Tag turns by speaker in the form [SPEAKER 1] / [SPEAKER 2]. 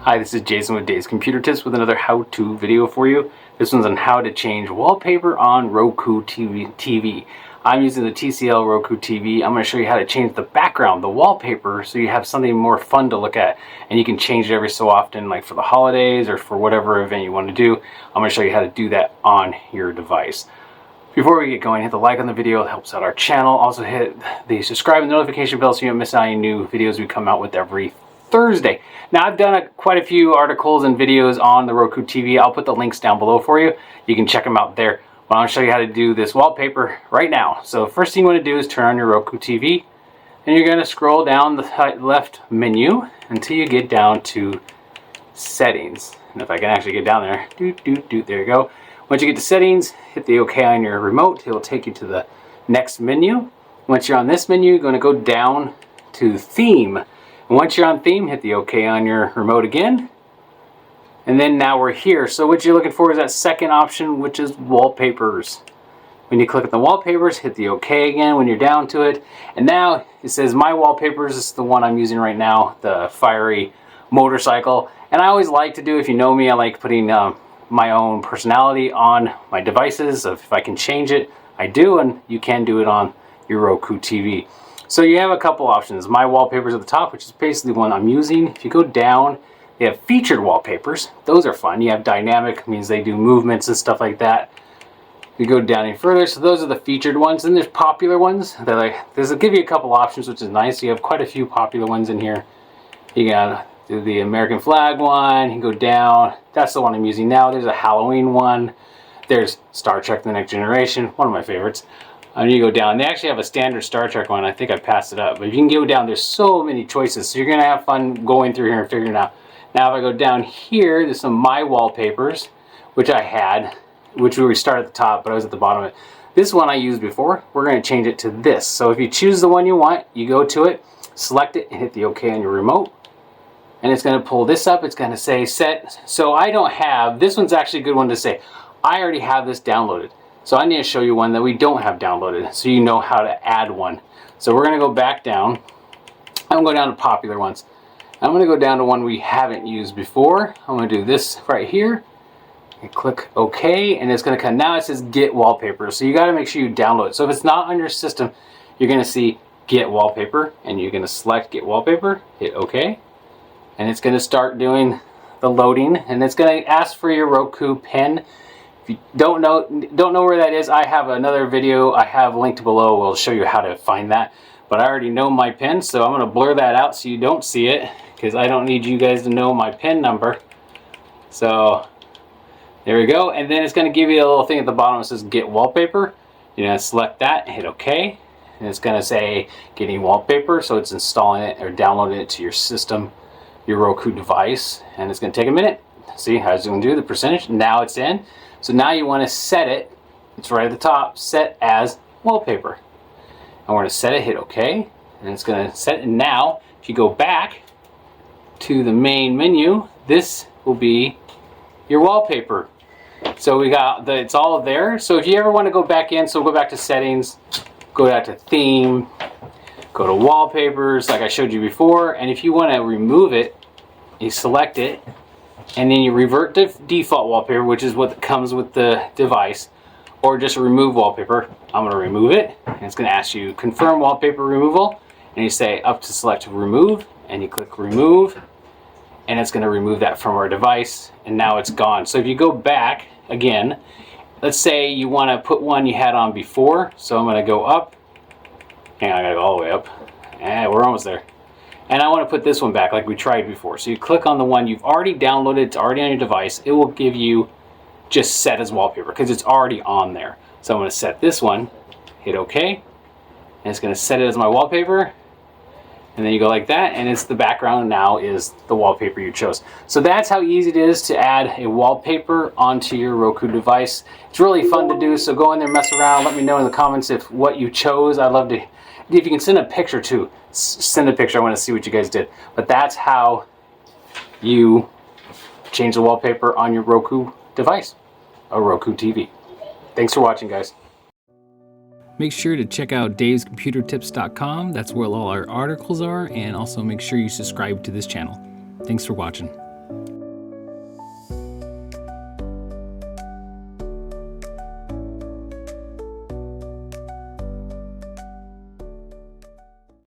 [SPEAKER 1] Hi, this is Jason with Dave's Computer Tips with another how-to video for you. This one's on how to change wallpaper on Roku TV. I'm using the TCL Roku TV. I'm going to show you how to change the background, the wallpaper, so you have something more fun to look at. And you can change it every so often, like for the holidays or for whatever event you want to do. I'm going to show you how to do that on your device. Before we get going, hit the like on the video. It helps out our channel. Also hit the subscribe and notification bell so you don't miss out on any new videos we come out with every Thursday. Now I've done quite a few articles and videos on the Roku TV. I'll put the links down below for you. You can check them out there. But I'm going to show you how to do this wallpaper right now. So first thing you want to do is turn on your Roku TV, and you're going to scroll down the left menu until you get down to settings. And if I can actually get down there, there you go. Once you get to settings, hit the OK on your remote. It will take you to the next menu. Once you're on this menu, you're going to go down to theme. And once you're on theme, hit the OK on your remote again. And then now we're here. So what you're looking for is that second option, which is wallpapers. When you click on the wallpapers, hit the OK again when you're down to it. And now it says my wallpapers. This is the one I'm using right now, the fiery motorcycle. And I always like to do, if you know me, I like putting my own personality on my devices. If I can change it, I do, and you can do it on your Roku TV. So you have a couple options. My wallpapers at the top, which is basically the one I'm using. If you go down, you have featured wallpapers. Those are fun. You have dynamic, means they do movements and stuff like that. You go down any further, so those are the featured ones. Then there's popular ones. This will give you a couple options, which is nice. You have quite a few popular ones in here. You got the American flag one. You can go down. That's the one I'm using now. There's a Halloween one. There's Star Trek: The Next Generation, one of my favorites. And you go down. They actually have a standard Star Trek one. I think I passed it up. But if you can go down, there's so many choices. So you're going to have fun going through here and figuring it out. Now if I go down here, there's some My Wallpapers, which I had, which we started at the top, but I was at the bottom of it. This one I used before. We're going to change it to this. So if you choose the one you want, you go to it, select it, and hit the OK on your remote. And it's going to pull this up. It's going to say set. So I don't have, this one's actually a good one to say. I already have this downloaded. So I need to show you one that we don't have downloaded so you know how to add one. So we're going to go back down. I'm going to go down to popular ones. I'm going to go down to one we haven't used before. I'm going to do this right here. And click OK, and it's going to come. Now it says Get Wallpaper. So you got to make sure you download it. So if it's not on your system, you're going to see Get Wallpaper, and you're going to select Get Wallpaper, hit OK, and it's going to start doing the loading, and it's going to ask for your Roku Pin. If you don't know where that is, I have another video I have linked below. We'll show you how to find that. But I already know my pin, so I'm going to blur that out so you don't see it, because I don't need you guys to know my pin number. So there we go. And then it's going to give you a little thing at the bottom that says Get Wallpaper. You're going to select that, hit OK, and it's going to say Getting Wallpaper. So it's installing it or downloading it to your system, your Roku device, and it's going to take a minute. See how it's going to do the percentage. Now it's in. So now you want to set it. It's right at the top. Set as wallpaper. And we're going to set it. Hit OK, and it's going to set it. And now, if you go back to the main menu, this will be your wallpaper. So we got it's all there. So if you ever want to go back in, so we'll go back to settings, go back to theme, go to wallpapers, like I showed you before. And if you want to remove it, you select it. And then you revert to default wallpaper, which is what comes with the device, or just remove wallpaper. I'm going to remove it, and it's going to ask you confirm wallpaper removal, and you say up to select remove, and you click remove, and it's going to remove that from our device, and now it's gone. So if you go back again, let's say you want to put one you had on before, so I'm going to go up. Hang on, I got to go all the way up. We're almost there. And I want to put this one back like we tried before. So you click on the one you've already downloaded, it's already on your device. It will give you just set as wallpaper because it's already on there. So I'm going to set this one, hit OK, and it's going to set it as my wallpaper. And then you go like that, and it's the background now is the wallpaper you chose. So that's how easy it is to add a wallpaper onto your Roku device. It's really fun to do, so go in there, mess around. Let me know in the comments if what you chose. I'd love to. If you can send a picture too, send a picture. I want to see what you guys did. But that's how you change the wallpaper on your Roku device, a Roku TV. Thanks for watching, guys. Make sure to check out DavesComputerTips.com. That's where all our articles are. And also make sure you subscribe to this channel. Thanks for watching.